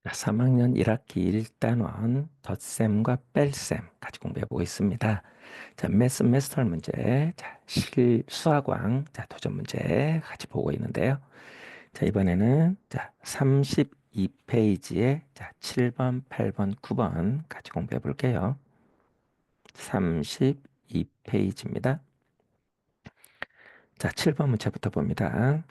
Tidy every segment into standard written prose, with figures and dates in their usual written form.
자, 3학년 1학기 1단원 덧셈과 뺄셈 같이 공부해 보고 있습니다. 자, 매스터 문제, 자, 수학왕, 자, 도전 문제 같이 보고 있는데요. 자, 이번에는 자, 32페이지에 자, 7번, 8번, 9번 같이 공부해 볼게요. 32페이지입니다. 자, 7번 문제부터 봅니다.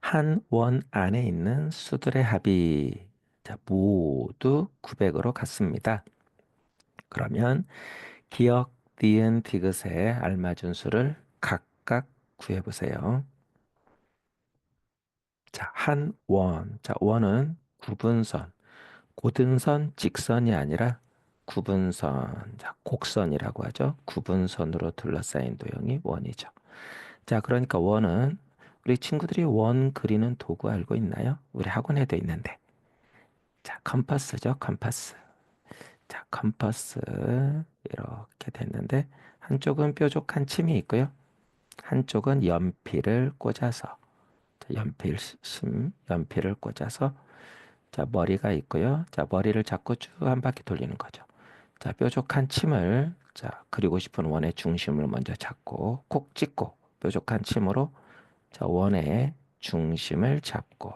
한 원 안에 있는 수들의 합이 자, 모두 900으로 같습니다. 그러면 기역, 니은, 디귿에 알맞은 수를 각각 구해보세요. 자, 한 원. 자, 원은 구분선. 고등선, 직선이 아니라 구분선. 자, 곡선이라고 하죠. 구분선으로 둘러싸인 도형이 원이죠. 자, 그러니까 원은 우리 친구들이 원 그리는 도구 알고 있나요? 우리 학원에도 있는데. 자, 컴퍼스죠, 컴퍼스. 자, 컴퍼스 이렇게 됐는데 한쪽은 뾰족한 침이 있고요. 한쪽은 연필을 꽂아서 자, 연필을 꽂아서 자, 머리가 있고요. 자, 머리를 잡고 쭉 한 바퀴 돌리는 거죠. 자, 뾰족한 침을 자, 그리고 싶은 원의 중심을 먼저 잡고 콕 찍고 뾰족한 침으로 자, 원의 중심을 잡고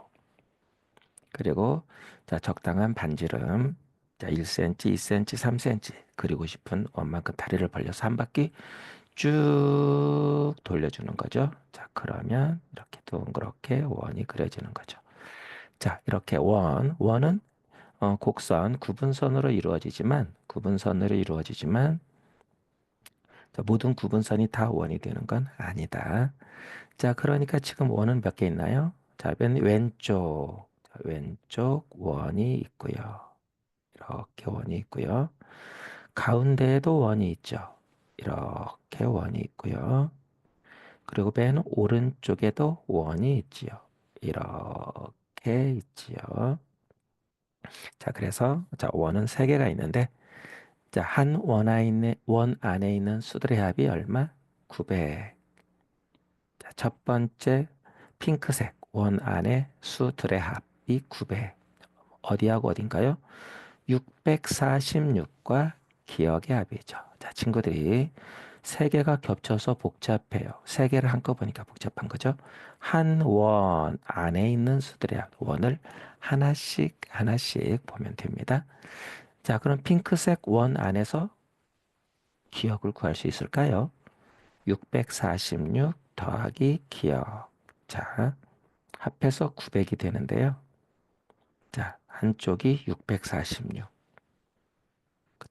그리고 자, 적당한 반지름 자, 1cm, 2cm, 3cm 그리고 싶은 원만큼 다리를 벌려서 한 바퀴 쭉 돌려주는 거죠. 자, 그러면 이렇게 동그랗게 원이 그려지는 거죠. 자, 이렇게 원은 곡선, 구분선으로 이루어지지만 자, 모든 구분선이 다 원이 되는 건 아니다. 자, 그러니까 지금 원은 몇 개 있나요? 자, 맨 왼쪽 원이 있고요. 이렇게 원이 있고요. 가운데에도 원이 있죠. 이렇게 원이 있고요. 그리고 맨 오른쪽에도 원이 있지요. 이렇게 있지요. 자, 그래서 자, 원은 세 개가 있는데 자, 원 안에 있는 수들의 합이 얼마? 900. 자, 첫 번째 핑크색 원 안에 수들의 합이 900. 어디하고 어딘가요? 646과 기억의 합이죠. 자, 친구들이 세 개가 겹쳐서 복잡해요. 세 개를 한꺼번에 복잡한 거죠. 한 원 안에 있는 수들의 합, 원을 하나씩 하나씩 보면 됩니다. 자, 그럼 핑크색 원 안에서 기억을 구할 수 있을까요? 646 더하기 기억. 자, 합해서 900이 되는데요. 자, 한쪽이 646.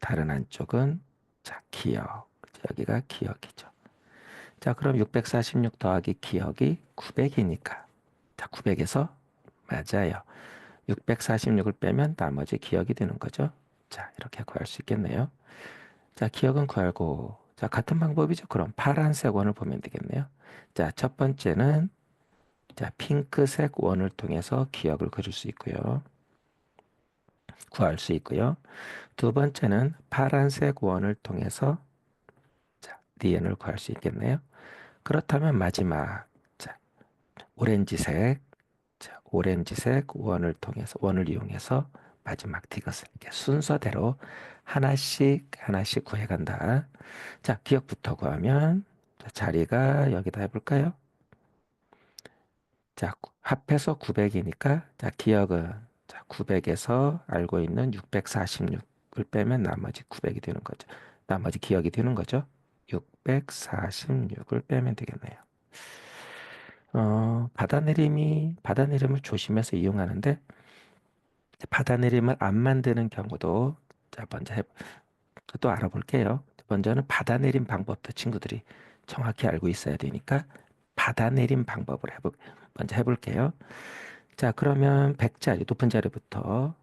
다른 한쪽은 자, 기억. 여기가 기억이죠. 자, 그럼 646 더하기 기억이 900이니까. 자, 900에서 맞아요. 646을 빼면 나머지 기억이 되는 거죠. 자, 이렇게 구할 수 있겠네요. 자, 기억은 구하고. 자, 같은 방법이죠. 그럼 파란색 원을 보면 되겠네요. 자, 첫 번째는 자, 핑크색 원을 통해서 기억을 그릴 수 있고요. 구할 수 있고요. 두 번째는 파란색 원을 통해서 자, 니은을 구할 수 있겠네요. 그렇다면 마지막 자, 오렌지색 오렌지색 원을 이용해서 마지막 디귿을 이렇게 순서대로 하나씩 하나씩 구해간다. 자, 기억부터 구하면 자, 자리가 여기다 해볼까요? 자, 합해서 900이니까 자, 기억은 자, 900에서 알고 있는 646을 빼면 나머지 900이 되는 거죠. 나머지 기억이 되는 거죠. 646을 빼면 되겠네요. 바다 내림을 조심해서 이용하는데 바다 내림을 안 만드는 경우도 자, 또 알아볼게요. 먼저는 바다 내림 방법도 친구들이 정확히 알고 있어야 되니까 바다 내림 방법을 먼저 해볼게요. 자, 그러면 100자리, 높은 자리부터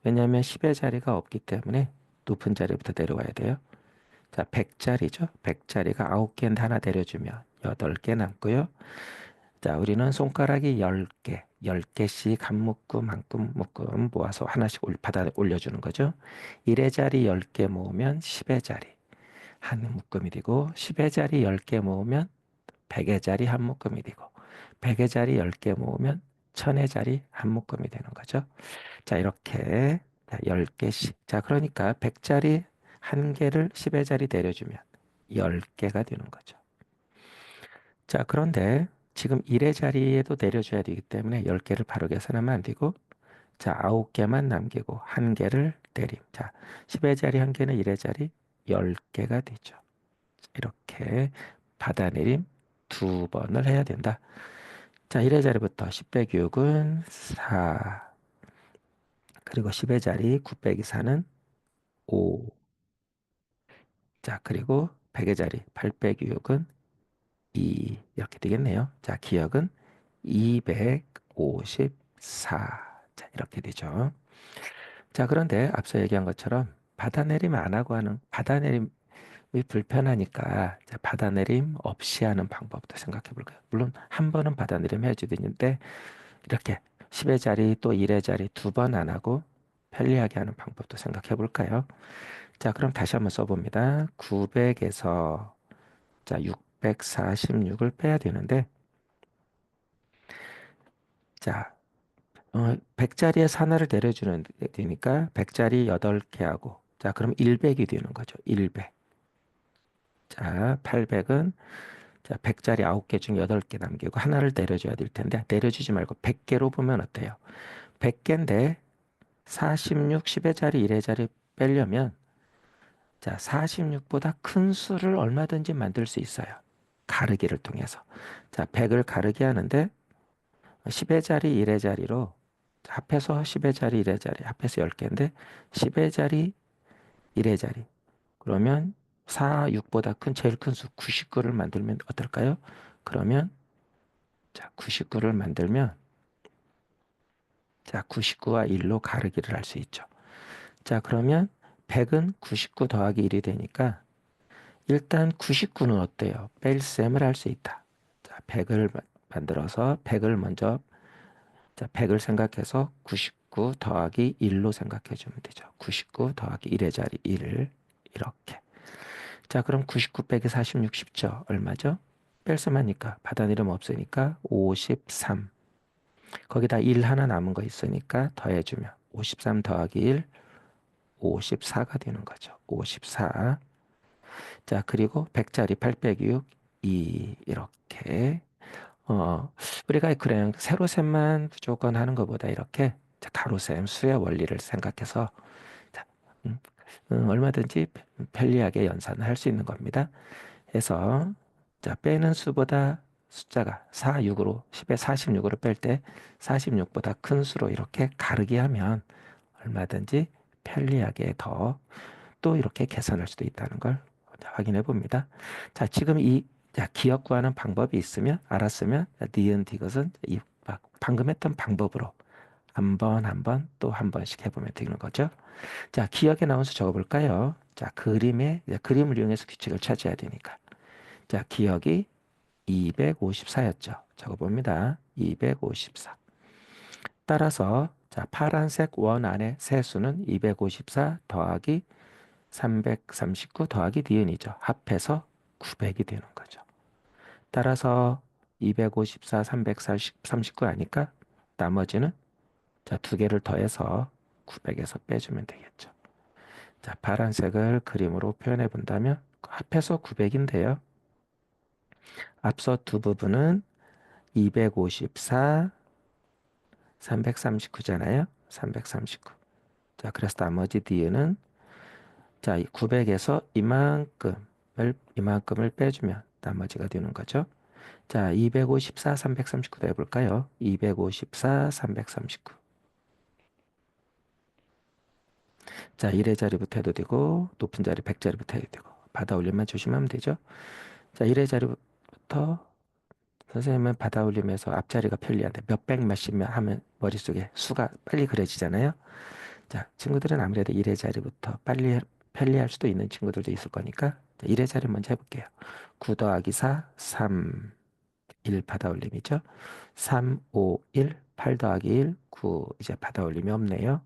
왜냐하면 10의 자리가 없기 때문에 높은 자리부터 내려와야 돼요. 자, 100자리죠. 100자리가 9개인데 하나 내려주면 8개 남고요. 자, 우리는 손가락이 10개, 10개씩 한 묶음, 한 묶음 모아서 하나씩 바닥에 올려주는 거죠. 1의 자리 10개 모으면 10의 자리 한 묶음이 되고, 10의 자리 10개 모으면 100의 자리 한 묶음이 되고, 100의 자리 10개 모으면 천의 자리 한 묶음이 되는 거죠. 자, 이렇게 10개씩. 자, 그러니까 100짜리 한 개를 10의 자리 내려주면 10개가 되는 거죠. 자, 그런데 지금 1의 자리에도 내려줘야 되기 때문에 10개를 바로 계산하면 안 되고, 자, 9개만 남기고 한 개를 내림. 자, 10의 자리 한 개는 1의 자리 10개가 되죠. 이렇게 받아내림 두 번을 해야 된다. 자, 1의 자리부터 10 빼기 6은 4. 그리고 10의 자리 9 빼기 4는 5. 자, 그리고 100의 자리 8 빼기 6은 2. 이렇게 되겠네요. 자, 기억은 254. 자, 이렇게 되죠. 자, 그런데 앞서 얘기한 것처럼 받아내림 안 하고 하는 받아내림이 불편하니까 자, 받아내림 없이 하는 방법도 생각해 볼까요? 물론 한 번은 받아내림 해야지 되는데 이렇게 10의 자리 또 1의 자리 두 번 안 하고 편리하게 하는 방법도 생각해 볼까요? 자, 그럼 다시 한번 써봅니다. 900에서 자, 646을 빼야 되는데 자, 100짜리에 하나를 내려주는 되니까 100짜리 8개 하고 자, 그럼 100이 되는 거죠. 100. 자, 800은 자, 100짜리 9개 중 8개 남기고 하나를 내려줘야 될 텐데 내려주지 말고 100개로 보면 어때요? 100개인데 46, 10의 자리, 1의 자리 빼려면 자, 46보다 큰 수를 얼마든지 만들 수 있어요. 가르기를 통해서. 자, 100을 가르기 하는데 10의 자리, 1의 자리로 합해서 10의 자리, 1의 자리 합해서 10개인데 10의 자리, 1의 자리. 그러면 4, 6보다 큰 제일 큰 수 99를 만들면 어떨까요? 그러면 자, 99를 만들면 자, 99와 1로 가르기를 할 수 있죠. 자, 그러면 100은 99 더하기 1이 되니까 일단 99는 어때요? 뺄셈을 할 수 있다. 자, 100을 만들어서 100을 먼저 자, 100을 생각해서 99 더하기 1로 생각해 주면 되죠. 99 더하기 1의 자리 1을 이렇게. 자, 그럼 99 빼기 46 쉽죠? 얼마죠? 뺄셈하니까 받아내림 없으니까 53. 거기다 1 하나 남은 거 있으니까 더해주면 53 더하기 1, 54가 되는 거죠. 54. 자, 그리고 100짜리 8 빼기 6, 2 이렇게 우리가 그냥 세로셈만 무조건 하는 것보다 이렇게 자, 가로셈 수의 원리를 생각해서 자, 음, 얼마든지 편리하게 연산을 할 수 있는 겁니다. 해서 자, 빼는 수보다 숫자가 4, 6으로 10에 46으로 뺄 때 46보다 큰 수로 이렇게 가르기 하면 얼마든지 편리하게 더 또 이렇게 계산할 수도 있다는 걸 확인해 봅니다. 자, 지금 자, 기억 구하는 방법이 있으면 알았으면 니은 디귿은 방금 했던 방법으로 한 번 또 한 번씩 해보면 되는 거죠. 자, 기억에 나온 수 적어볼까요? 자, 그림을 이용해서 규칙을 찾아야 되니까. 자, 기억이 254였죠. 적어봅니다. 254. 따라서 자, 파란색 원 안에 세수는 254 더하기 339 더하기 니은이죠. 합해서 900이 되는 거죠. 따라서 254, 339 아니까 나머지는 자, 두 개를 더해서 900에서 빼주면 되겠죠. 자, 파란색을 그림으로 표현해 본다면 합해서 900인데요. 앞서 두 부분은 254, 339잖아요. 339. 자, 그래서 나머지 뒤에는 자, 900에서 이만큼을 빼주면 나머지가 되는 거죠. 자, 254, 339도 해볼까요? 254, 339. 자, 1의 자리부터 해도 되고, 높은 자리 100자리부터 해도 되고, 받아 올리면 조심하면 되죠. 자, 1의 자리부터 선생님은 받아 올리면서 앞자리가 편리한데 몇백 몇십몇 하면 머릿속에 수가 빨리 그려지잖아요. 자, 친구들은 아무래도 1의 자리부터 빨리 편리할 수도 있는 친구들도 있을 거니까 자, 1의 자리 먼저 해볼게요. 9 더하기 4, 3, 1 받아 올림이죠. 3, 5, 1, 8 더하기 1, 9 이제 받아 올림이 없네요.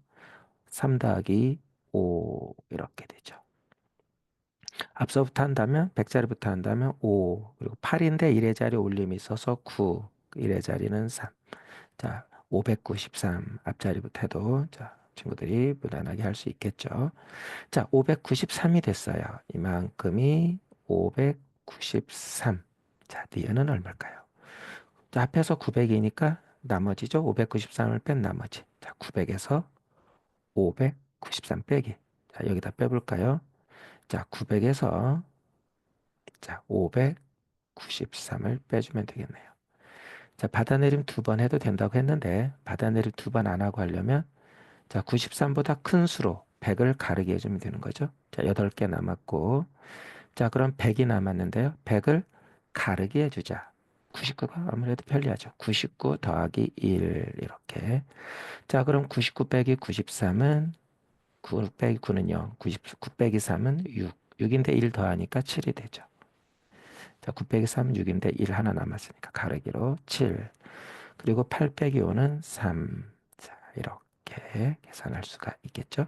3 더하기 5 이렇게 되죠. 앞서부터 한다면 100자리부터 한다면 5 그리고 8인데 1의 자리 올림이 있어서 9 1의 자리는 3. 자, 593 앞자리부터 해도 자, 친구들이 무난하게 할 수 있겠죠. 자, 593이 됐어요. 이만큼이 593. 자, 뒤에는 얼마일까요? 자, 앞에서 900이니까 나머지죠. 593을 뺀 나머지. 자, 900에서 593 빼기. 자, 여기다 빼볼까요? 자, 900에서 자, 593을 빼주면 되겠네요. 자, 받아내림 두 번 해도 된다고 했는데 받아내림 두 번 안 하고 하려면 자, 93보다 큰 수로 100을 가르게 해주면 되는 거죠. 자, 8개 남았고 자, 그럼 100이 남았는데요. 100을 가르게 해주자. 99가 아무래도 편리하죠. 99 더하기 1 이렇게. 자, 그럼 99 빼기 93은 9 빼기 9는 0, 99 빼기 3은 6, 6인데 1 더하니까 7이 되죠. 자, 9 빼기 3은 6인데 1 하나 남았으니까 가르기로 7. 그리고 8 빼기 5는 3. 자, 이렇게 계산할 수가 있겠죠.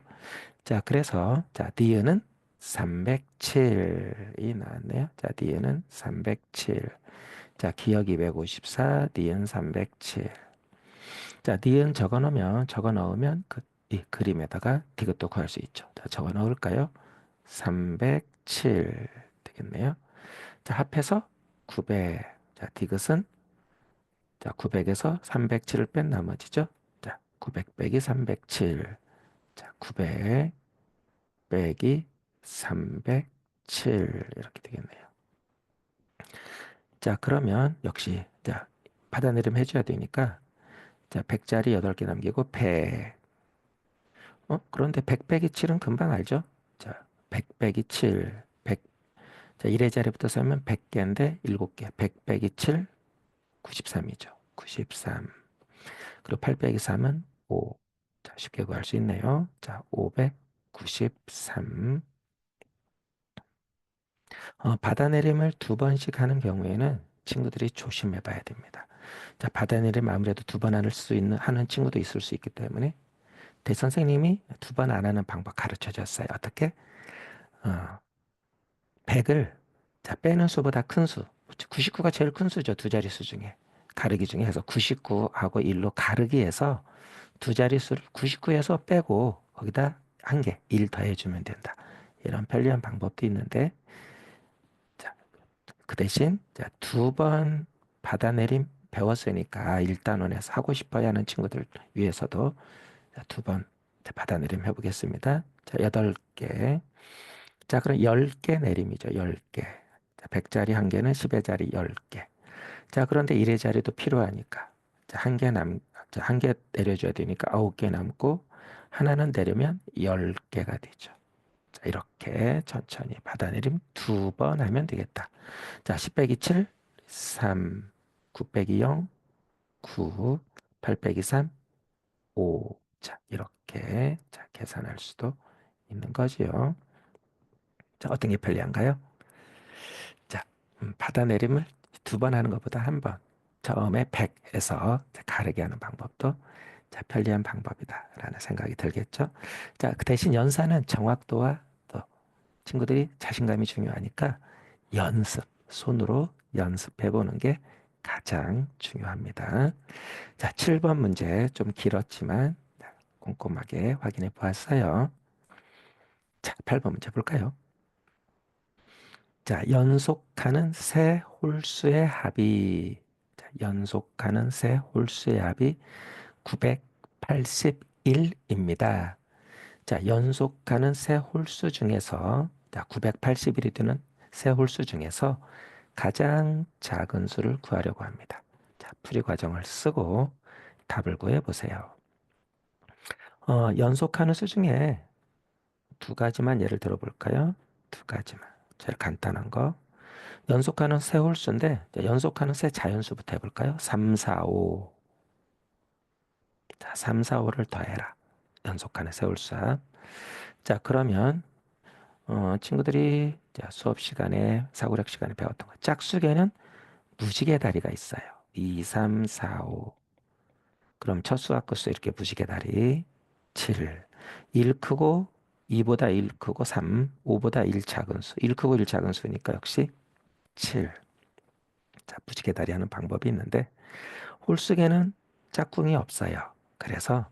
자, 그래서 자, 니은은 307이 나왔네요. 자, 니은은 307. 자, 기억 254, 니은 307. 자, 니은 적어 넣으면 이 그림에다가 디귿도 구할 수 있죠. 자, 적어 넣을까요? 307 되겠네요. 자, 합해서 900. 자, 디귿은 자, 900에서 307을 뺀 나머지죠. 자, 900 빼기 307. 자, 900 빼기 307 이렇게 되겠네요. 자, 그러면 역시 자, 받아내림 해줘야 되니까 자, 100짜리 8개 남기고 100. 그런데 100 빼기 7은 금방 알죠? 자, 100 빼기 7. 100. 자, 1의 자리부터 쓰면 100개인데 7개. 100 빼기 7, 93이죠. 93. 그리고 8 빼기 3은 5. 자, 쉽게 구할 수 있네요. 자, 593. 받아내림을 두 번씩 하는 경우에는 친구들이 조심해 봐야 됩니다. 자, 받아내림 아무래도 두 번 하는 친구도 있을 수 있기 때문에 대선생님이 두 번 안 하는 방법 가르쳐 줬어요. 어떻게? 100을 자, 빼는 수보다 큰 수. 99가 제일 큰 수죠. 두 자릿수 중에. 가르기 중에 해서 99하고 1로 가르기 해서 두 자릿수를 99에서 빼고 거기다 한 개, 1 더해주면 된다. 이런 편리한 방법도 있는데 자, 그 대신 두 번 받아내림 배웠으니까 1단원에서 하고 싶어야 하는 친구들 위해서도 두 번 받아내림 해보겠습니다. 자, 8개. 자, 그럼 10개 내림이죠. 10개. 100짜리 한 개는 10의 자리 10개. 자, 그런데 1의 자리도 필요하니까. 자, 한 개 내려줘야 되니까 9개 남고, 하나는 내려면 10개가 되죠. 자, 이렇게 천천히 받아내림 두 번 하면 되겠다. 자, 10 빼기 7, 3, 9 빼기 0, 9, 8 빼기 3, 5. 자, 이렇게 자, 계산할 수도 있는 거지요. 자, 어떤 게 편리한가요? 자, 받아내림을 두 번 하는 것보다 한 번. 처음에 100에서 가르게 하는 방법도 자, 편리한 방법이다라는 생각이 들겠죠. 자, 그 대신 연산은 정확도와 또 친구들이 자신감이 중요하니까 연습, 손으로 연습해 보는 게 가장 중요합니다. 자, 7번 문제 좀 길었지만 꼼꼼하게 확인해 보았어요. 자, 8번 문제 볼까요? 자, 연속하는 세 홀수의 합이 자, 연속하는 세 홀수의 합이 981입니다. 자, 연속하는 세 홀수 중에서 자, 981이 되는 세 홀수 중에서 가장 작은 수를 구하려고 합니다. 자, 풀이 과정을 쓰고 답을 구해 보세요. 연속하는 수 중에 두 가지만 예를 들어 볼까요? 두 가지만. 제일 간단한 거. 연속하는 세 홀수인데 연속하는 세 자연수부터 해볼까요? 3, 4, 5. 자, 3, 4, 5를 더해라. 연속하는 세 홀수합. 자, 그러면 친구들이 자, 수업 시간에 사고력 시간에 배웠던 거. 짝수계는 무지개 다리가 있어요. 2, 3, 4, 5. 그럼 첫 수와 끝수 이렇게 무지개 다리 7. 1 크고 2보다 1 크고 3, 5보다 1 작은 수. 1 크고 1 작은 수니까 역시 7. 자, 무지개 다리 하는 방법이 있는데 홀수계는 짝꿍이 없어요. 그래서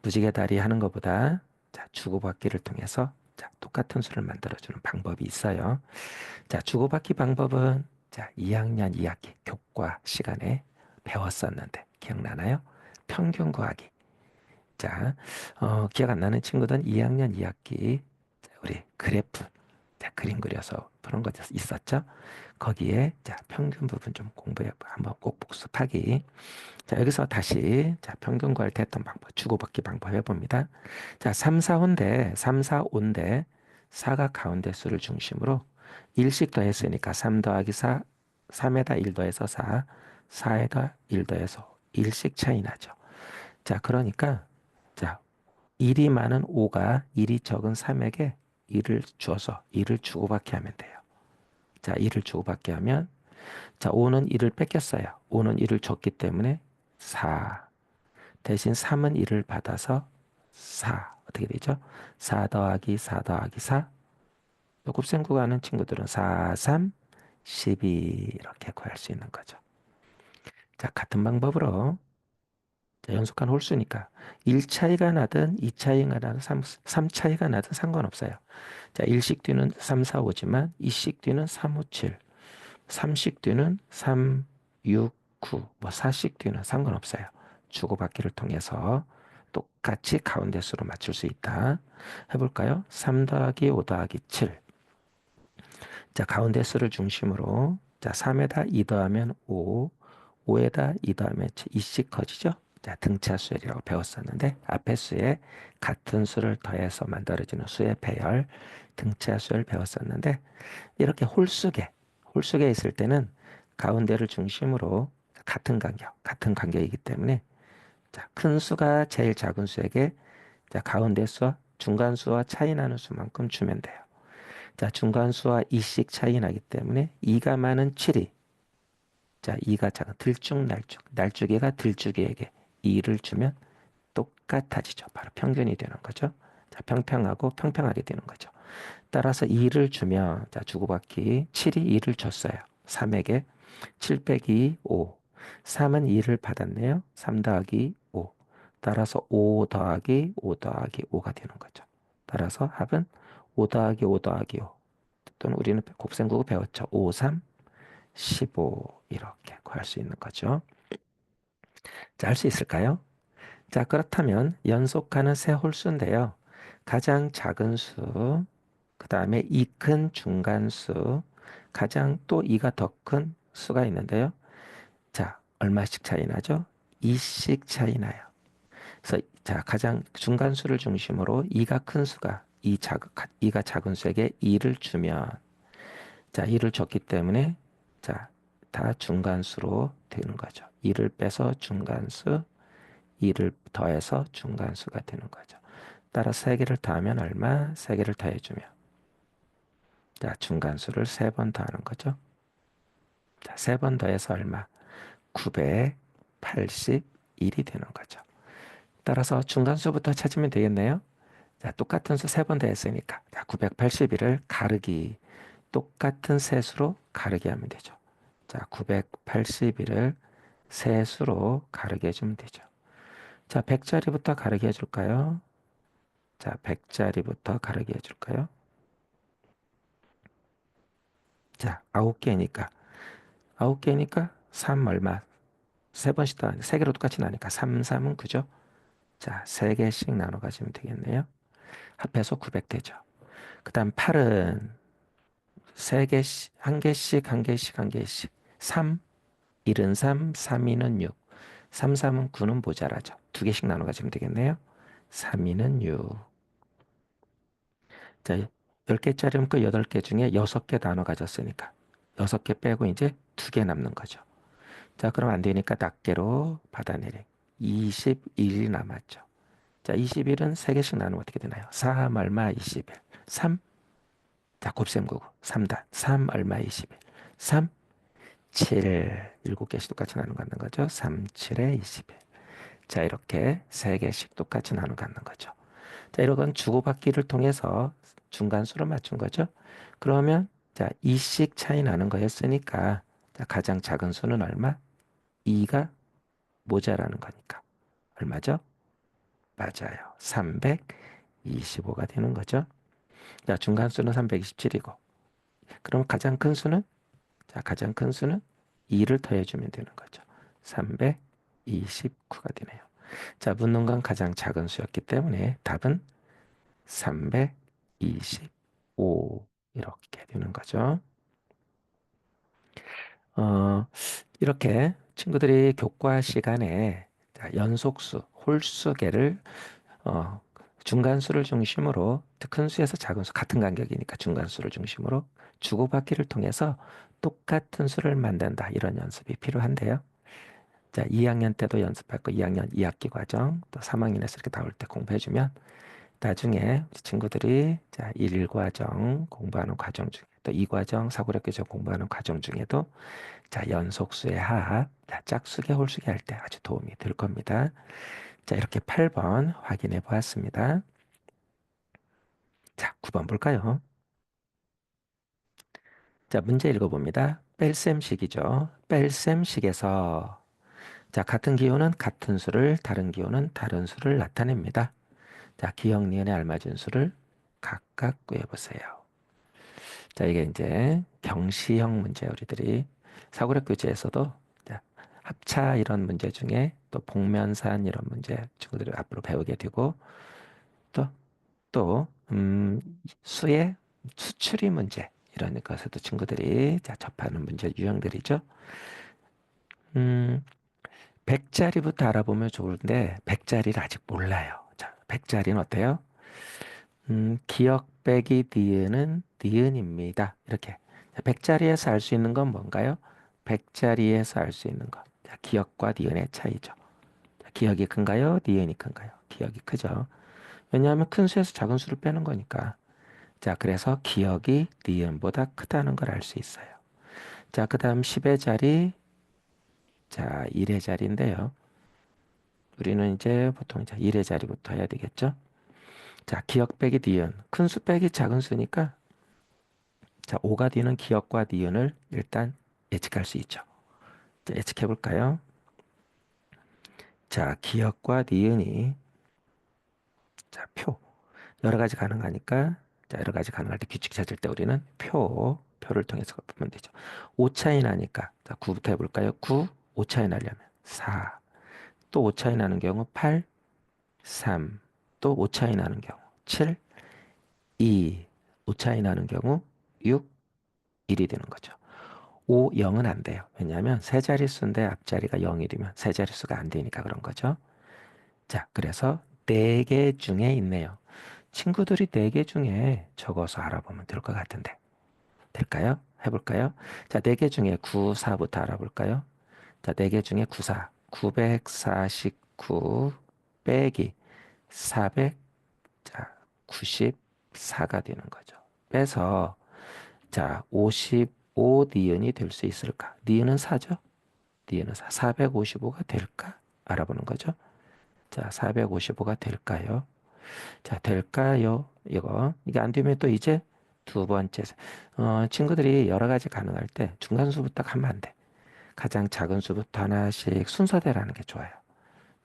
무지개 다리 하는 것보다 자, 주고받기를 통해서 자, 똑같은 수를 만들어주는 방법이 있어요. 자, 주고받기 방법은 자, 2학년 2학기 교과 시간에 배웠었는데 기억나나요? 평균 구하기. 자, 기억 안 나는 친구들은 2학년 2학기 우리 그래프 자, 그림 그려서 푸는 거 있었죠? 거기에 자, 평균 부분 좀 공부해 한번 꼭 복습하기. 자, 여기서 다시 자, 평균 구할 때 했던 방법, 주고받기 방법 해봅니다. 자, 3, 4호인데 3, 4, 5인데 4가 가운데 수를 중심으로 1씩 더했으니까 3 더하기 4, 3에다 1 더해서 4, 4에다 1 더해서 1씩 차이 나죠. 자, 그러니까 자, 1이 많은 5가 1이 적은 3에게 1을 주어서 1을 주고받게 하면 돼요. 자, 1을 주고받게 하면 자, 5는 1을 뺏겼어요. 5는 1을 줬기 때문에 4. 대신 3은 1을 받아서 4. 어떻게 되죠? 4 더하기 4 더하기 4. 또 곱셈 구하는 친구들은 4, 3, 12 이렇게 구할 수 있는 거죠. 자, 같은 방법으로 자, 연속한 홀수니까 1 차이가 나든 2 차이가 나든 3 차이가 나든 상관없어요. 자, 1씩 뒤는 3, 4, 5지만 2씩 뒤는 3, 5, 7. 3씩 뒤는 3, 6, 9. 뭐 4씩 뒤는 상관없어요. 주고받기를 통해서 똑같이 가운데 수로 맞출 수 있다. 해볼까요? 3 더하기 5 더하기 7. 자, 가운데 수를 중심으로 자, 3에다 2 더하면 5, 5에다 2 더하면 2씩 커지죠? 자, 등차수열이라고 배웠었는데 앞에 수에 같은 수를 더해서 만들어지는 수의 배열, 등차수열 배웠었는데 이렇게 홀수계 있을 때는 가운데를 중심으로 같은 간격이기 때문에 자, 큰 수가 제일 작은 수에게 자, 가운데 수와 중간 수와 차이 나는 수만큼 주면 돼요. 자, 중간수와 2씩 차이 나기 때문에 2가 많은 7이 자, 2가 작은 날쭉이가 들쭉이에게 2를 주면 똑같아지죠. 바로 평균이 되는 거죠. 자, 평평하고 평평하게 되는 거죠. 따라서 2를 주면 자, 주고받기 7이 2를 줬어요. 3에게 7 빼기 5. 3은 2를 받았네요. 3 더하기 5. 따라서 5 더하기 5 더하기 5가 되는 거죠. 따라서 합은 5 더하기 5 더하기 5. 또는 우리는 곱셈국어 배웠죠. 5, 3, 15 이렇게 구할 수 있는 거죠. 자, 할 수 있을까요? 자, 그렇다면 연속하는 세 홀수인데요. 가장 작은 수, 그 다음에 이 큰 중간수, 가장 또 이가 더 큰 수가 있는데요. 자, 얼마씩 차이 나죠? 2씩 차이 나요. 그래서 자, 가장 중간수를 중심으로 이가 큰 수가 이가 작은 수에게 2를 주면 자, 2를 줬기 때문에 자, 다 중간수로 되는 거죠. 2를 빼서 중간수, 2를 더해서 중간수가 되는 거죠. 따라 3개를 더하면 얼마? 3개를 더해주면 자, 중간수를 3번 더하는 거죠. 자, 3번 더해서 얼마? 981이 되는 거죠. 따라서 중간수부터 찾으면 되겠네요. 자, 똑같은 수 3번 더했으니까 자, 981을 가르기 똑같은 세수로 가르게 하면 되죠. 자, 981을 세수로 가르게 해주면 되죠. 자, 100짜리부터 가르게 해줄까요? 자, 100짜리부터 가르게 해줄까요? 자, 9개니까. 9개니까 3 얼마? 3번씩 더, 3개로 똑같이 나니까 3, 3은 9죠? 자, 3개씩 나눠 가지면 되겠네요. 합해서 900 되죠. 그 다음 8은 3개씩, 1개씩, 1개씩, 1개씩. 3, 1은 3, 3이는 6. 3, 3은 9는 모자라죠. 2개씩 나눠 가지면 되겠네요. 3이는 6. 자, 10개짜리면 그 8개 중에 6개 나눠 가졌으니까 6개 빼고 이제 2개 남는 거죠. 자, 그럼 안 되니까 낱개로 받아내리. 21이 남았죠. 자, 21은 3개씩 나누면 어떻게 되나요? 3 얼마 21. 3. 자, 곱셈구구. 3단. 3 얼마 21. 3. 7. 7개씩 똑같이 나누어 갖는 거죠. 3, 7에 21. 자, 이렇게 3개씩 똑같이 나눠 갖는 거죠. 자, 이런 주고받기를 통해서 중간수를 맞춘 거죠. 그러면 자, 2씩 차이 나는 거였으니까 자, 가장 작은 수는 얼마? 2가 모자라는 거니까. 얼마죠? 맞아요. 325가 되는 거죠. 자, 중간수는 327이고. 그럼 가장 큰 수는? 자, 가장 큰 수는 2를 더해주면 되는 거죠. 329가 되네요. 자, 묻는 건 가장 작은 수였기 때문에 답은 325 이렇게 되는 거죠. 어, 이렇게 친구들이 교과 시간에 자, 연속수, 홀수계를 어, 중간수를 중심으로 큰 수에서 작은 수 같은 간격이니까 중간수를 중심으로 주고받기를 통해서 똑같은 수를 만든다. 이런 연습이 필요한데요. 자, 2학년 때도 연습할 거 2학년 2학기 과정 또 3학년에서 이렇게 나올 때 공부해주면 나중에 우리 친구들이 자, 1과정 공부하는 과정 중에 또 2과정 사고력교정 공부하는 과정 중에도 자, 연속수의 합, 자, 짝수계 홀수계 할 때 아주 도움이 될 겁니다. 자, 이렇게 8번 확인해 보았습니다. 자, 9번 볼까요? 자, 문제 읽어봅니다. 뺄셈식이죠. 뺄셈식에서 자, 같은 기호는 같은 수를, 다른 기호는 다른 수를 나타냅니다. 자, 기억, 니은에 알맞은 수를 각각 구해보세요. 자, 이게 이제 경시형 문제 우리들이 사고력 교재에서도 자, 합차 이런 문제 중에 또 복면산 이런 문제 친구들이 앞으로 배우게 되고 또, 또, 수의 수추리 문제 이런 것에도 친구들이 자, 접하는 문제 유형들이죠. 음, 100자리부터 알아보면 좋은데 100자리를 아직 몰라요. 자, 100자리는 어때요? 기억 빼기 니은은 니은입니다. 이렇게 100자리에서 알 수 있는 건 뭔가요? 100자리에서 알 수 있는 것. 자, 기억과 니은의 차이죠. 자, 기억이 큰가요? 니은이 큰가요? 기억이 크죠. 왜냐하면 큰 수에서 작은 수를 빼는 거니까. 자, 그래서 기억이 니은보다 크다는 걸 알 수 있어요. 자, 그 다음 10의 자리, 자, 1의 자리인데요. 우리는 이제 보통 자, 1의 자리부터 해야 되겠죠? 자, 기억 빼기 니은. 큰 수 빼기 작은 수니까 자, 5가 뒤는 기억과 니은을 일단 예측할 수 있죠. 자, 예측해 볼까요? 자, 기억과 니은이 자, 표. 여러 가지 가능하니까 자, 여러 가지 가능할 때 규칙 찾을 때 우리는 표를 통해서 보면 되죠. 5 차이 나니까 자, 9부터 해 볼까요? 9, 5 차이 나려면 4. 또 5 차이 나는 경우 8, 3. 또 5 차이 나는 경우 7, 2. 5 차이 나는 경우 6, 1이 되는 거죠. 5, 0은 안 돼요. 왜냐하면 세 자릿수인데 앞자리가 0이면 세 자릿수가 안 되니까 그런 거죠. 자, 그래서 네 개 중에 있네요. 친구들이 네 개 중에 적어서 알아보면 될 것 같은데. 될까요? 해볼까요? 자, 네 개 중에 9, 4부터 알아볼까요? 자, 네 개 중에 9, 4. 949 빼기 400, 자, 94가 되는 거죠. 빼서 자, 55 니은이 될 수 있을까? 니은은 4죠? 니은은 4. 455가 될까? 알아보는 거죠. 자, 455가 될까요? 자, 될까요? 이게 안 되면 또 이제 두 번째. 친구들이 여러 가지 가능할 때 중간수부터 가면 안 돼. 가장 작은 수부터 하나씩 순서대로 하는 게 좋아요.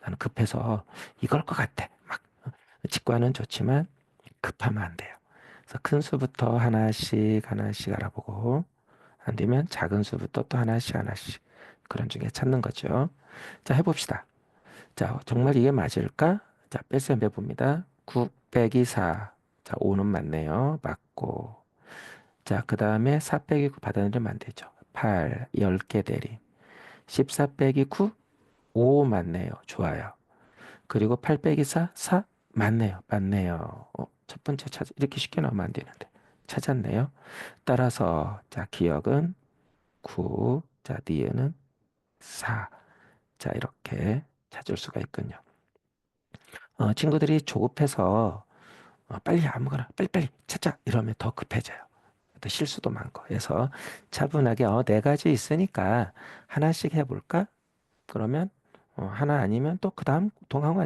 나는 급해서 이걸 것 같아. 막, 직관은 좋지만 급하면 안 돼요. 그래서 큰 수부터 하나씩 하나씩 알아보고 안 되면 작은 수부터 또 하나씩 하나씩 그런 중에 찾는 거죠. 자, 해봅시다. 자, 정말 이게 맞을까? 자, 뺄셈 해봅니다. 9 빼기 4. 자, 5는 맞네요. 맞고. 자, 그 다음에 4 빼기 9 받아내면 안 되죠. 8, 10개 대리. 14 빼기 9, 5 맞네요. 좋아요. 그리고 8 빼기 4, 4 맞네요. 맞네요. 첫 번째 이렇게 쉽게 나오면 안 되는데. 찾았네요. 따라서, 자, 기억은 9, 자, 니은은 4. 자, 이렇게 찾을 수가 있군요. 친구들이 조급해서 빨리 아무거나 빨리빨리 찾자 이러면 더 급해져요. 또 실수도 많고 해서 차분하게 네 가지 있으니까 하나씩 해볼까? 그러면 하나 아니면 또 그 다음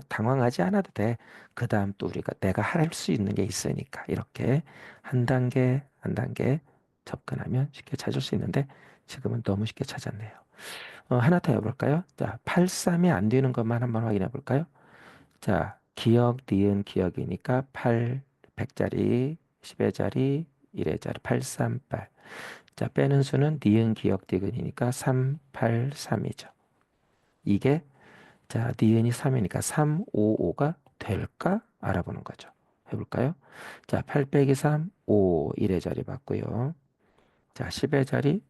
당황하지 않아도 돼. 그 다음 또 우리가 내가 할 수 있는 게 있으니까 이렇게 한 단계 한 단계 접근하면 쉽게 찾을 수 있는데 지금은 너무 쉽게 찾았네요. 하나 더 해볼까요? 자, 83이 안 되는 것만 한번 확인해 볼까요? 자, 기억, 니은, 기억이니까 8, 100짜리, 10회짜리, 1회짜리, 838. 자, 빼는 수는 니은, 기억, 디귿이니까 383이죠. 이게, 자, 니은이 3이니까 355가 될까? 알아보는 거죠. 해볼까요? 자, 8 빼기 3, 5, 1의 자리 받고요. 자, 10의 자리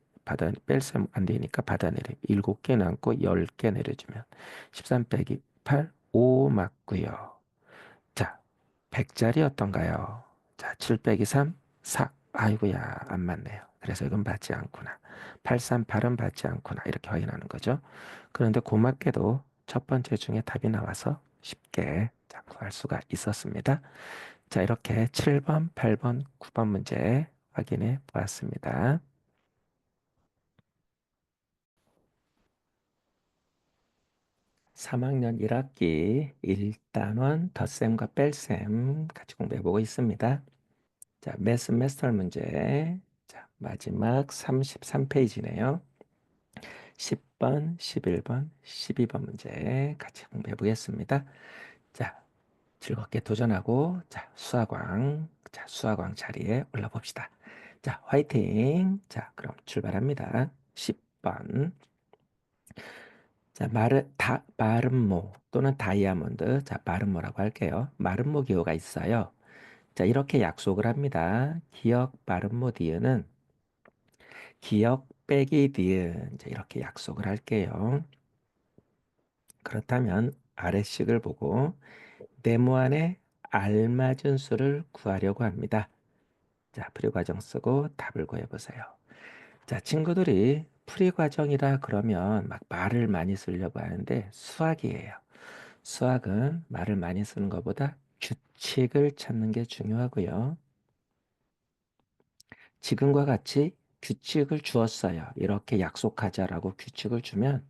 뺄셈 안 되니까 받아내림. 7개 남고 10개 내려주면 13 빼기 8, 5 맞고요. 자, 100짜리 어떤가요? 자, 7 빼기 3, 4. 아이고야, 안 맞네요. 그래서 이건 받지 않구나. 838은 받지 않구나. 이렇게 확인하는 거죠. 그런데 고맙게도 첫 번째 중에 답이 나와서 쉽게 자, 구할 수가 있었습니다. 자, 이렇게 7번, 8번, 9번 문제 확인해 보았습니다. 3학년 1학기 1단원 덧셈과 뺄셈 같이 공부해보고 있습니다. 자, 매스 메스터 문제. 자, 마지막 33페이지네요. 10번, 11번, 12번 문제 같이 공부해 보겠습니다. 자, 즐겁게 도전하고, 자, 수학왕 자리에 올라봅시다. 자, 화이팅! 자, 그럼 출발합니다. 10번. 자, 마름모 또는 다이아몬드. 자, 마름모라고 할게요. 마름모 기호가 있어요. 자, 이렇게 약속을 합니다. 기억 마름모 디에는 기억 빼기 니은 이제 이렇게 약속을 할게요. 그렇다면 아래식을 보고 네모안에 알맞은 수를 구하려고 합니다. 자, 풀이 과정 쓰고 답을 구해보세요. 자, 친구들이 풀이 과정이라 그러면 막 말을 많이 쓰려고 하는데 수학이에요. 수학은 말을 많이 쓰는 것보다 규칙을 찾는 게 중요하고요. 지금과 같이 규칙을 주었어요. 이렇게 약속하자라고 규칙을 주면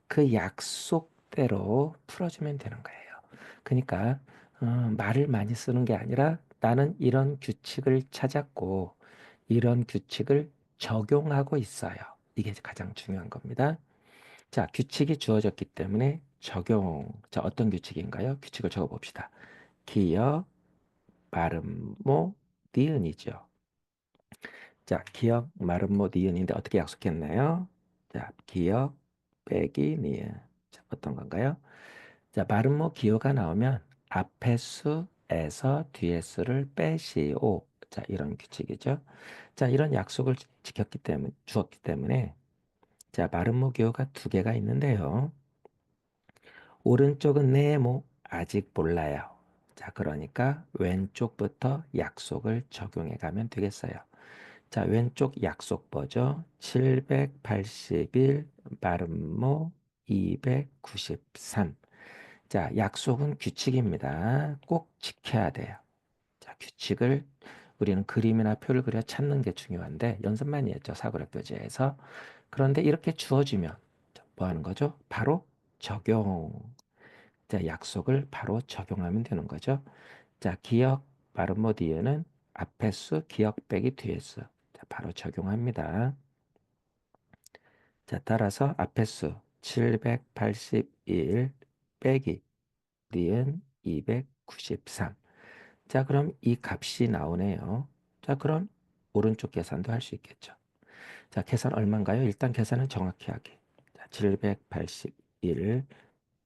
그 약속대로 풀어주면 되는 거예요. 그러니까 말을 많이 쓰는 게 아니라 나는 이런 규칙을 찾았고 이런 규칙을 적용하고 있어요. 이게 가장 중요한 겁니다. 자, 규칙이 주어졌기 때문에 적용. 자, 어떤 규칙인가요? 규칙을 적어봅시다. 기역, 발음모, 니은이죠. 자, 기역, 말음모, 니은인데 어떻게 약속했나요? 자, 기역 빼기 니은. 자, 어떤 건가요? 자, 말음모 기호가 나오면 앞에 수에서 뒤에 수를 빼시오. 자, 이런 규칙이죠. 자, 이런 약속을 주었기 때문에 자, 말음모 기호가 두 개가 있는데요. 오른쪽은 네모 아직 몰라요. 자, 그러니까 왼쪽부터 약속을 적용해 가면 되겠어요. 자, 왼쪽 약속 보죠. 781 마름모 293. 자, 약속은 규칙입니다. 꼭 지켜야 돼요. 자, 규칙을 우리는 그림이나 표를 그려 찾는 게 중요한데 연습 많이 했죠. 사고력 교재에서. 그런데 이렇게 주어지면 뭐 하는 거죠? 바로 적용. 자, 약속을 바로 적용하면 되는 거죠. 자, 기억 발음모 뒤에는 앞에 수, 기억 빼기 뒤에 수. 자, 바로 적용합니다. 자, 따라서 앞에 수 781 빼기 니은 293. 자, 그럼 이 값이 나오네요. 자, 그럼 오른쪽 계산도 할 수 있겠죠. 자, 계산 얼마인가요? 일단 계산은 정확히 하게. 자, 781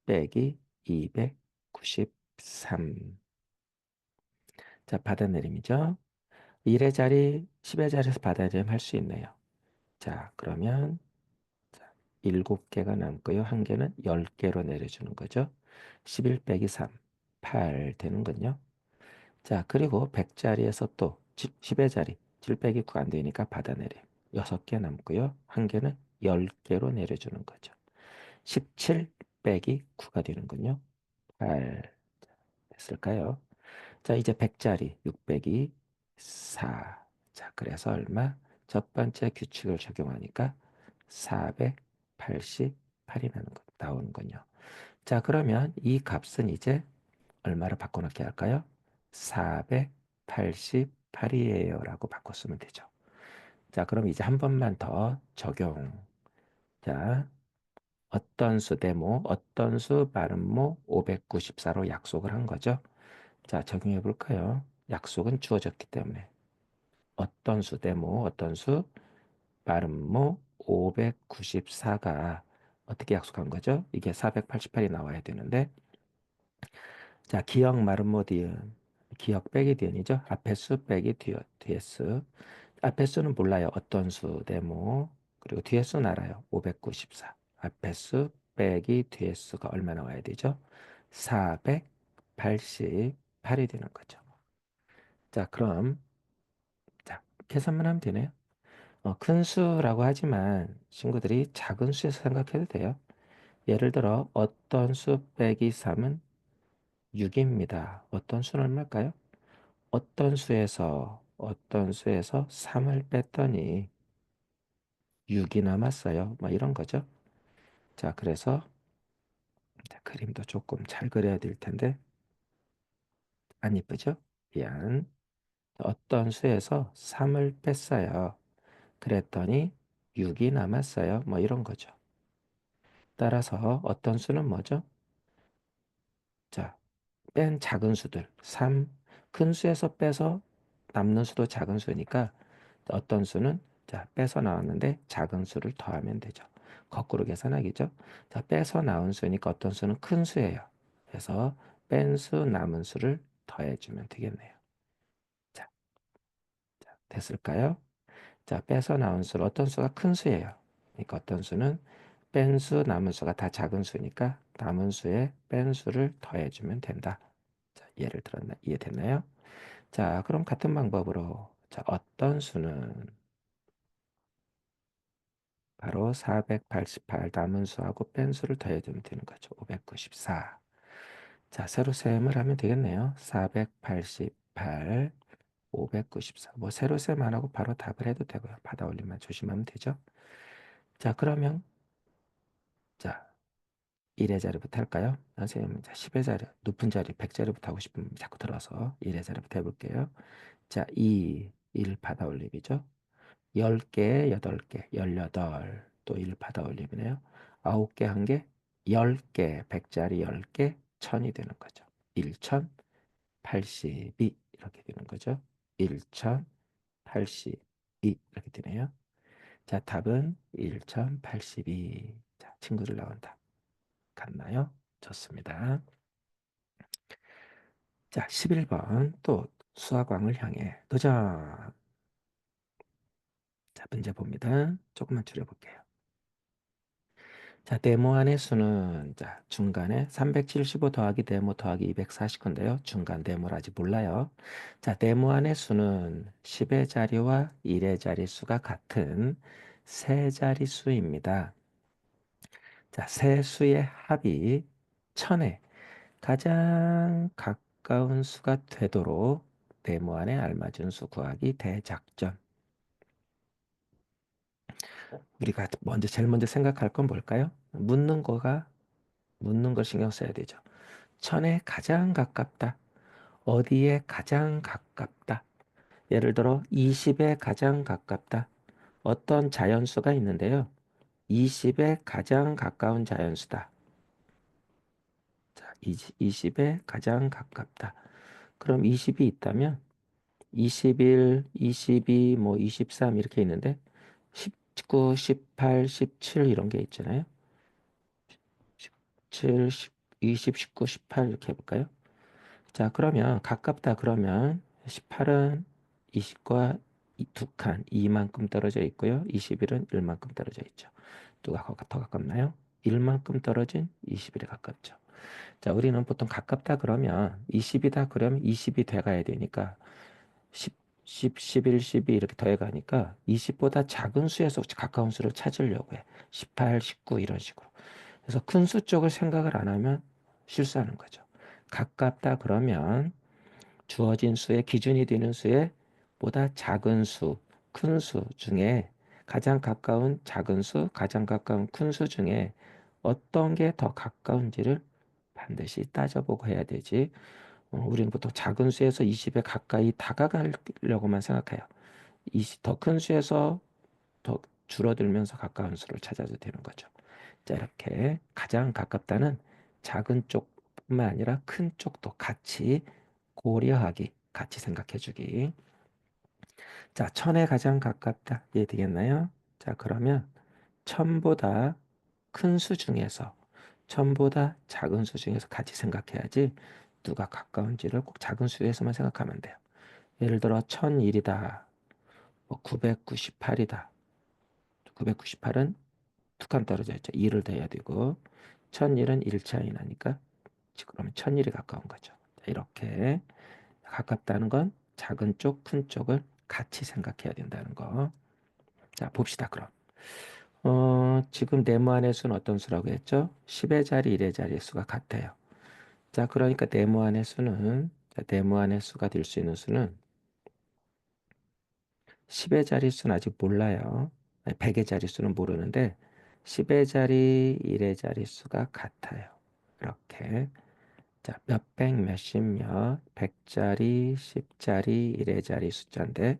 빼기 293. 자, 받아내림이죠. 1의 자리, 10의 자리에서 받아내림 할 수 있네요. 자, 그러면 7개가 남고요. 한 개는 10개로 내려주는 거죠. 11 빼기 3, 8 되는군요. 자, 그리고 100자리에서 또 10의 자리, 7 빼기 9가 안 되니까 받아내림. 6개 남고요. 한 개는 10개로 내려주는 거죠. 17 빼기 9가 되는군요. 8 됐을까요? 자, 이제 100짜리 6 빼기 4. 자, 그래서 얼마? 첫 번째 규칙을 적용하니까 488이 나오는군요. 자, 그러면 이 값은 이제 얼마로 바꿔놓게 할까요? 488이에요 라고 바꿨으면 되죠. 자, 그럼 이제 한 번만 더 적용. 자, 어떤 수 대모, 어떤 수 마름모 594로 약속을 한 거죠. 자, 적용해 볼까요? 약속은 주어졌기 때문에. 어떤 수 대모, 어떤 수 마름모 594가 어떻게 약속한 거죠? 이게 488이 나와야 되는데, 자, 기억 마름모 디은, 기억 빼기 디은이죠. 앞에 수 빼기 뒤에 수. 앞에 수는 몰라요. 어떤 수 네모. 그리고 뒤에 수는 알아요. 594. 앞에 수 빼기 뒤에 수가 얼마 나와야 되죠? 488이 되는 거죠. 자, 그럼 자, 계산만 하면 되네요. 큰 수라고 하지만 친구들이 작은 수에서 생각해도 돼요. 예를 들어 어떤 수 빼기 3은 6입니다. 어떤 수는 얼마일까요? 어떤 수에서 3을 뺐더니 6이 남았어요. 뭐 이런 거죠. 자, 그래서 그림도 조금 잘 그려야 될 텐데 안 이쁘죠? 미안. 어떤 수에서 3을 뺐어요. 그랬더니 6이 남았어요. 뭐 이런 거죠. 따라서 어떤 수는 뭐죠? 자, 뺀 작은 수들 3, 큰 수에서 빼서 남는 수도 작은 수니까 어떤 수는 자, 빼서 나왔는데 작은 수를 더하면 되죠. 거꾸로 계산하기죠. 자, 빼서 나온 수니까 어떤 수는 큰 수예요. 그래서 뺀 수, 남은 수를 더해주면 되겠네요. 자, 됐을까요? 자, 빼서 나온 수는 어떤 수가 큰 수예요. 그러니까 어떤 수는 뺀 수, 남은 수가 다 작은 수니까 남은 수에 뺀 수를 더해주면 된다. 자, 예를 들었나? 이해됐나요? 자, 그럼 같은 방법으로 자, 어떤 수는 바로 488 남은 수하고 뺀 수를 더해주면 되는 거죠. 594. 자, 세로 셈을 하면 되겠네요. 488, 594. 뭐 세로 셈 안 하고 바로 답을 해도 되고요. 받아 올리면 조심하면 되죠. 자, 그러면 자, 1의 자리부터 할까요? 선생님, 자, 10의 자리, 높은 자리, 100자리부터 하고 싶으면 자꾸 들어서 1의 자리부터 해볼게요. 자, 2, 1 받아 올림이죠. 10개, 8개, 18, 또 1 받아 올림이네요. 9개, 1개, 10개, 100짜리 10개, 1000이 되는 거죠. 1082 이렇게 되는 거죠. 1082 이렇게 되네요. 자, 답은 1082. 자, 친구들 나온다. 같나요? 좋습니다. 자, 11번 또 수학왕을 향해 도전. 자, 문제 봅니다. 조금만 줄여볼게요. 자, 네모안의 수는 자, 중간에 375 더하기 네모 더하기 249인데요. 중간 네모를 아직 몰라요. 자, 네모안의 수는 10의 자리와 1의 자리 수가 같은 세 자리 수입니다. 자, 세 수의 합이 1000에 가장 가까운 수가 되도록 네모안에 알맞은 수 구하기 대작전. 우리가 제일 먼저 생각할 건 뭘까요? 묻는 걸 신경 써야 되죠. 천에 가장 가깝다. 어디에 가장 가깝다. 예를 들어 20에 가장 가깝다. 어떤 자연수가 있는데요. 20에 가장 가까운 자연수다. 자, 20에 가장 가깝다. 그럼 20이 있다면 21, 22, 뭐 23 이렇게 있는데 19, 18, 17 이런 게 있잖아요. 17, 20, 19, 18 이렇게 해볼까요? 자, 그러면 가깝다 그러면 18은 20과 두 칸, 2만큼 떨어져 있고요. 21은 1만큼 떨어져 있죠. 누가 더 가깝나요? 1만큼 떨어진 21에 가깝죠. 자, 우리는 보통 가깝다 그러면 20이다 그러면 20이 돼가야 되니까 10, 10, 11, 12 이렇게 더해가니까 20보다 작은 수에서 가까운 수를 찾으려고 해. 18, 19 이런 식으로. 그래서 큰 수 쪽을 생각을 안 하면 실수하는 거죠. 가깝다 그러면 주어진 수의 기준이 되는 수에 보다 작은 수, 큰 수 중에 가장 가까운 작은 수, 가장 가까운 큰 수 중에 어떤 게 더 가까운지를 반드시 따져보고 해야 되지. 우리는 보통 작은 수에서 20에 가까이 다가가려고만 생각해요. 더 큰 수에서 더 줄어들면서 가까운 수를 찾아도 되는 거죠. 자, 이렇게 가장 가깝다는 작은 쪽뿐만 아니라 큰 쪽도 같이 고려하기, 같이 생각해 주기. 자, 천에 가장 가깝다. 이해되겠나요? 자, 그러면 천보다 큰 수 중에서 천보다 작은 수 중에서 같이 생각해야지 누가 가까운지를 꼭 작은 수에서만 생각하면 돼요. 예를 들어 1001이다. 뭐 998이다. 998은 두 칸 떨어져 있죠. 2를 더해야 되고 1001은 1 차이 나니까 그러면 1001이 가까운 거죠. 자, 이렇게 가깝다는 건 작은 쪽, 큰 쪽을 같이 생각해야 된다는 거. 자, 봅시다, 그럼. 지금 네모안의 수는 어떤 수라고 했죠? 10의 자리, 1의 자리 수가 같아요. 자, 그러니까 네모안의 수는, 자, 네모안의 수가 될 수 있는 수는 10의 자릿수는 아직 몰라요. 100의 자릿수는 모르는데 10의 자리, 1의 자릿수가 같아요. 이렇게. 자, 몇백, 몇십, 몇, 100자리, 10자리, 1의 자리 숫자인데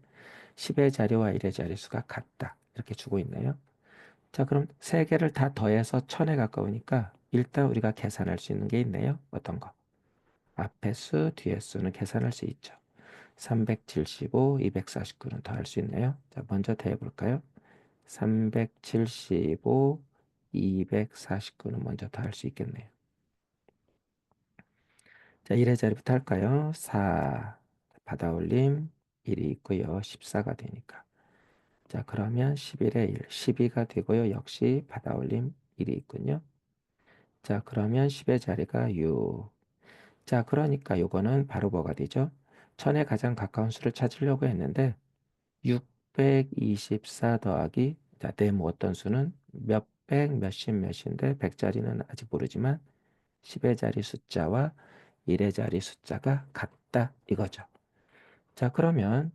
10의 자리와 1의 자릿수가 같다. 이렇게 주고 있네요. 자, 그럼 세 개를 다 더해서 1000에 가까우니까 일단 우리가 계산할 수 있는 게 있네요. 어떤 거? 앞에 수, 뒤에 수는 계산할 수 있죠. 375, 249는 더 할 수 있나요? 자, 먼저 더해 볼까요? 375, 249는 먼저 더 할 수 있겠네요. 자, 1의 자리부터 할까요? 4, 받아 올림 1이 있고요. 14가 되니까. 자, 그러면 11에 1, 12가 되고요. 역시 받아 올림 1이 있군요. 자, 그러면 10의 자리가 6. 자, 그러니까 요거는 바로 뭐가 되죠? 1000에 가장 가까운 수를 찾으려고 했는데 624 더하기 자, 네모 어떤 수는 몇백, 몇십, 몇인데 100자리는 아직 모르지만 10의 자리 숫자와 1의 자리 숫자가 같다 이거죠. 자, 그러면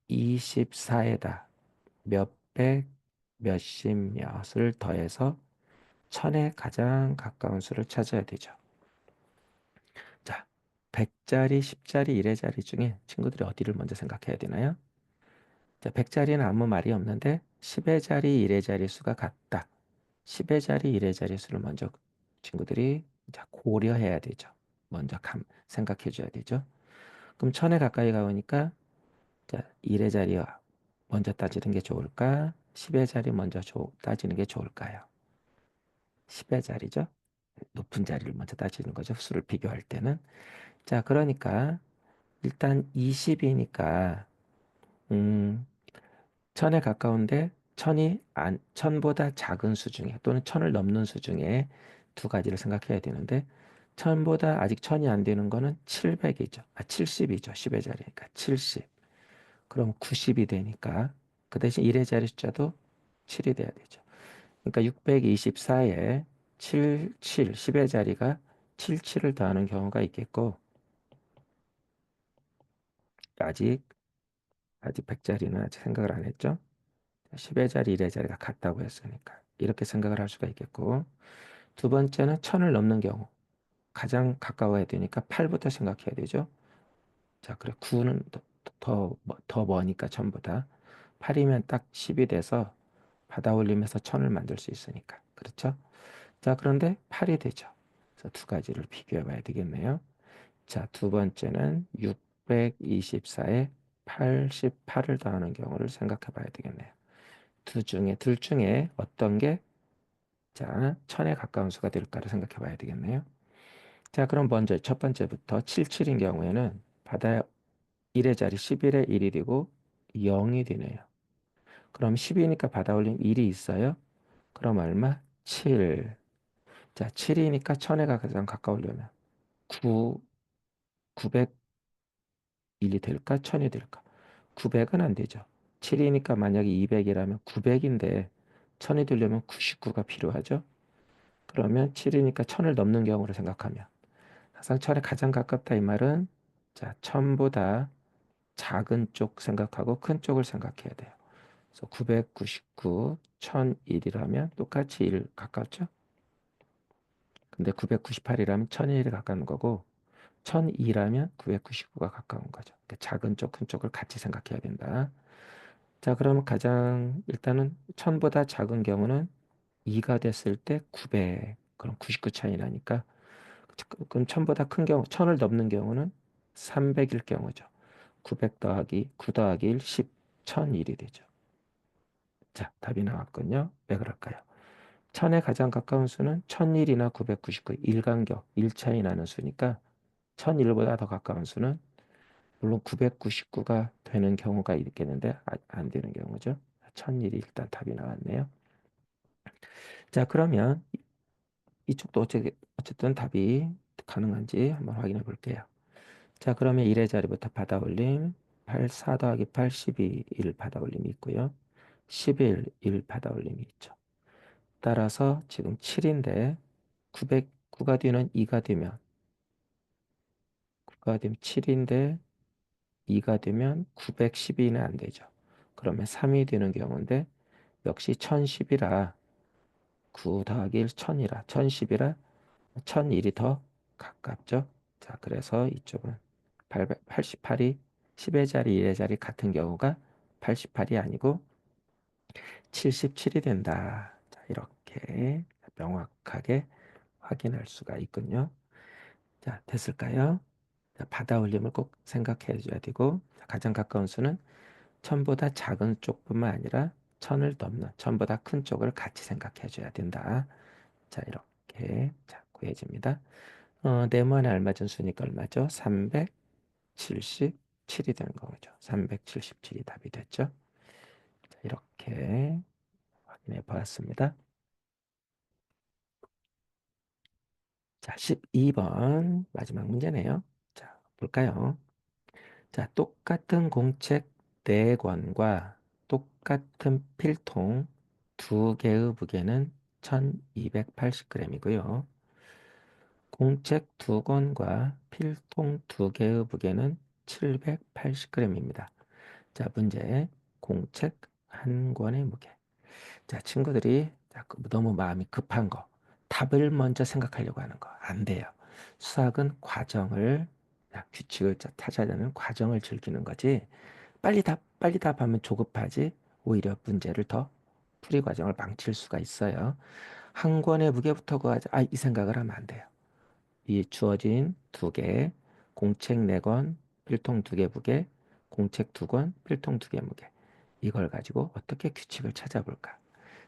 624에다 몇백, 몇십, 몇을 더해서 1000에 가장 가까운 수를 찾아야 되죠. 자, 100자리, 10자리, 1의 자리 중에 친구들이 어디를 먼저 생각해야 되나요? 자, 100자리는 아무 말이 없는데 10의 자리, 1의 자리 수가 같다. 10의 자리, 1의 자리 수를 먼저 친구들이 자, 고려해야 되죠. 먼저 생각해 줘야 되죠. 그럼 1000에 가까이 가보니까 자, 1의 자리와 먼저 따지는 게 좋을까? 10의 자리 먼저 따지는 게 좋을까요? 10의 자리죠. 높은 자리를 먼저 따지는 거죠. 수를 비교할 때는. 자, 그러니까 일단 20이니까 천에 가까운데 천보다 작은 수 중에 또는 천을 넘는 수 중에 두 가지를 생각해야 되는데 천보다 아직 천이 안 되는 거는 700이죠. 70이죠. 10의 자리니까 70. 그럼 90이 되니까 그 대신 1의 자리 숫자도 7이 돼야 되죠. 그러니까 624에 10의 자리가 77을 더하는 경우가 있겠고 아직 100자리는 아직 생각을 안 했죠. 10의 자리, 1의 자리가 같다고 했으니까 이렇게 생각을 할 수가 있겠고 두 번째는 1000을 넘는 경우 가장 가까워야 되니까 8부터 생각해야 되죠. 자, 그래 9는 더 머니까 1000보다 8이면 딱 10이 돼서 받아 올리면서 1000을 만들 수 있으니까 그렇죠. 자, 그런데 8이 되죠. 그래서 두 가지를 비교해 봐야 되겠네요. 자, 두 번째는 624에 88을 더하는 경우를 생각해 봐야 되겠네요. 둘 중에 어떤 게 자, 1000에 가까운 수가 될까를 생각해 봐야 되겠네요. 자, 그럼 먼저 첫 번째부터 77인 경우에는 바다 1의 자리 11에 1이 되고 0이 되네요. 그럼 10이니까 받아 올림 1이 있어요. 그럼 얼마? 7. 자, 7이니까 1000에 가장 가까우려면 9, 901이 될까? 1000이 될까? 900은 안 되죠. 7이니까 만약에 200이라면 900인데 1000이 되려면 99가 필요하죠. 그러면 7이니까 1000을 넘는 경우를 생각하면 항상 천에 가장 가깝다 이 말은 자, 천보다 작은 쪽 생각하고 큰 쪽을 생각해야 돼요. 그래서 999, 1001이라면 똑같이 1 가깝죠? 근데 998이라면 1001이 가까운 거고 1002라면 999가 가까운 거죠. 그러니까 작은 쪽, 큰 쪽을 같이 생각해야 된다. 자, 그러면 가장 일단은 1000보다 작은 경우는 2가 됐을 때 900, 그럼 99 차이 나니까, 그럼 1000보다 큰 경우, 1000을 넘는 경우는 300일 경우죠. 900 더하기 9 더하기 1, 10, 1001이 되죠. 자, 답이 나왔군요. 왜 그럴까요? 1000에 가장 가까운 수는 1001이나 999, 1간격, 1 차이 나는 수니까 1001보다 더 가까운 수는 물론 999가 되는 경우가 있겠는데 안 되는 경우죠. 1001이 일단 답이 나왔네요. 자, 그러면 이쪽도 어쨌든 답이 가능한지 한번 확인해 볼게요. 자, 그러면 1의 자리부터 받아 올림 8, 4 더하기 8, 12, 1 받아 올림이 있고요. 11, 1 받아 올림이 있죠. 따라서 지금 7인데 9가 뒤는 2가 되면 9가 되면 7인데 2가 되면 912는 안 되죠. 그러면 3이 되는 경우인데 역시 1010이라 9 더하기 1 1000이라 1010이라 1001이 더 가깝죠. 자, 그래서 이쪽은 88이 10의 자리, 1의 자리 같은 경우가 88이 아니고 77이 된다. 자, 이렇게 명확하게 확인할 수가 있군요. 자, 됐을까요? 자, 받아 올림을 꼭 생각해 줘야 되고, 가장 가까운 수는 1000보다 작은 쪽뿐만 아니라 1000을 넘는 1000보다 큰 쪽을 같이 생각해 줘야 된다. 자, 이렇게 자, 구해집니다. 네모안에 알맞은 수니까 얼마죠? 377이 되는 거죠. 377이 답이 됐죠. 자, 이렇게 확인해 보았습니다. 자, 12번 마지막 문제네요. 자, 볼까요? 자, 똑같은 공책 4권과 똑같은 필통 2개의 무게는 1280g이고요. 공책 2권과 필통 2개의 무게는 780g입니다. 자, 문제. 공책 한 권의 무게. 자, 친구들이 너무 마음이 급한 거, 답을 먼저 생각하려고 하는 거, 안 돼요. 수학은 과정을, 규칙을 찾아야 되는 과정을 즐기는 거지. 빨리 답하면 조급하지. 오히려 문제를 더 풀이 과정을 망칠 수가 있어요. 한 권의 무게부터 구하자. 이 생각을 하면 안 돼요. 이 주어진 두 개, 공책 네 권, 필통 두 개 무게, 공책 두 권, 필통 두 개 무게. 이걸 가지고 어떻게 규칙을 찾아볼까?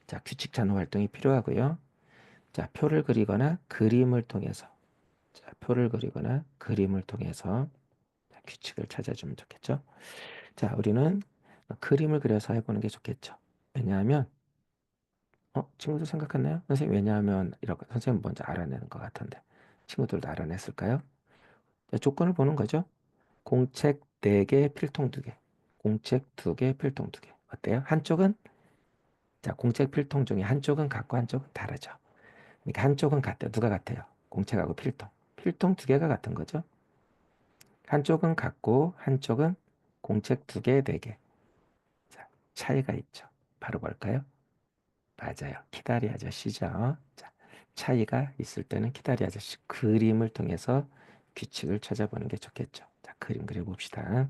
자, 규칙 찾는 활동이 필요하고요. 자, 표를 그리거나 그림을 통해서, 자, 표를 그리거나 그림을 통해서 규칙을 찾아주면 좋겠죠. 자, 우리는 그림을 그려서 해보는 게 좋겠죠. 왜냐하면, 친구들 생각했나요? 선생님, 왜냐하면, 이렇게 선생님 먼저 알아내는 것 같은데, 친구들도 알아냈을까요? 자, 조건을 보는 거죠. 공책 4개, 필통 2개. 공책 2개, 필통 2개. 어때요? 한쪽은, 자, 공책 필통 중에 한쪽은 같고 한쪽은 다르죠. 그러니까 한쪽은 같아요. 누가 같아요? 공책하고 필통. 필통 2개가 같은 거죠. 한쪽은 같고 한쪽은 공책 2개, 4개. 자, 차이가 있죠. 바로 뭘까요? 맞아요. 키다리 아저씨죠. 자, 차이가 있을 때는 키다리 아저씨 그림을 통해서 규칙을 찾아보는 게 좋겠죠. 자, 그림 그려봅시다.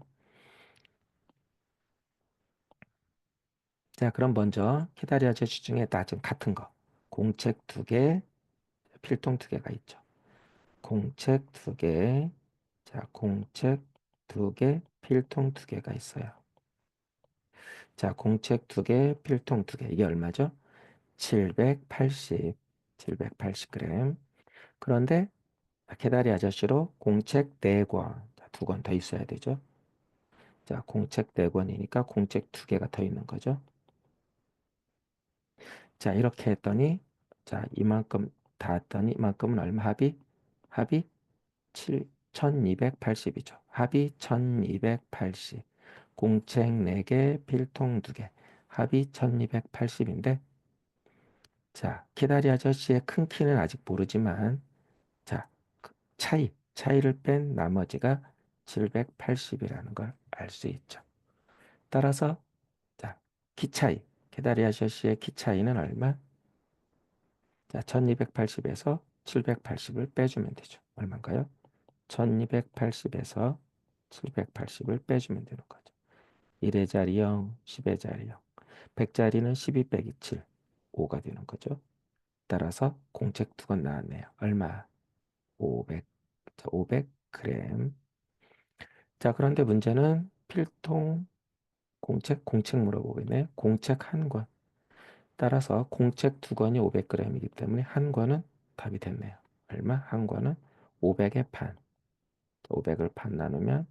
자, 그럼 먼저 키다리 아저씨 중에 다 좀 같은 거. 공책 2개, 필통 2개가 있죠. 공책 2개, 자, 공책 2개, 필통 2개가 있어요. 자, 공책 2개, 필통 2개. 이게 얼마죠? 780, 780g. 그런데 개다리 아저씨로 공책 4권, 2권 더 있어야 되죠. 자, 공책 4권이니까 공책 2개가 더 있는 거죠. 자, 이렇게 했더니, 자, 이만큼 다 했더니, 이만큼은 얼마? 합이 7, 1280이죠. 합이 1280. 공책 4개, 필통 2개. 합이 1280인데, 자, 키다리 아저씨의 큰 키는 아직 모르지만, 자, 차이를 뺀 나머지가 780이라는 걸 알 수 있죠. 따라서, 자, 키 차이, 키다리 아저씨의 키 차이는 얼마? 자, 1280에서 780을 빼주면 되죠. 얼마인가요? 1280에서 780을 빼주면 되는 거죠. 1의 자리 0, 10의 자리 0. 100자리는 12 빼기 7, 5가 되는 거죠. 따라서 공책 두 건 나왔네요. 얼마? 500, 500g. 자, 그런데 문제는 필통, 공책 물어보고 있네. 공책 한 권. 따라서 공책 두 권이 500g이기 때문에 한 권은 답이 됐네요. 얼마? 한 권은 500의 반. 500을 반 나누면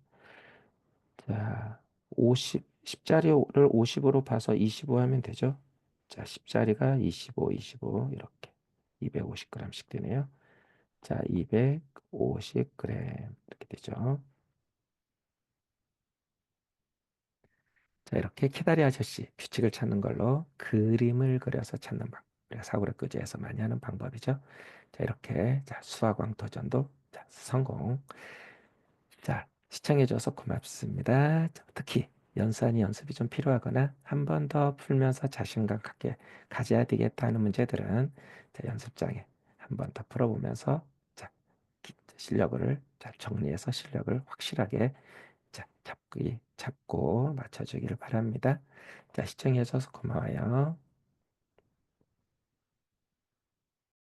자, 50, 10자리를 50으로 봐서 25 하면 되죠. 자, 10자리가 25, 25 이렇게 250g씩 되네요. 자, 250g 이렇게 되죠. 자, 이렇게 키다리 아저씨 규칙을 찾는 걸로 그림을 그려서 찾는 방법. 우리가 사고력 교재에서 많이 하는 방법이죠. 자, 이렇게 자, 수학왕 도전도 자, 성공. 자, 시청해줘서 고맙습니다. 자, 특히 연산이 연습이 좀 필요하거나 한 번 더 풀면서 자신감 갖게 가져야 되겠다 하는 문제들은 자, 연습장에 한 번 더 풀어보면서 자, 실력을 잘 정리해서 실력을 확실하게 자, 잡고 맞춰주기를 바랍니다. 자, 시청해줘서 고마워요.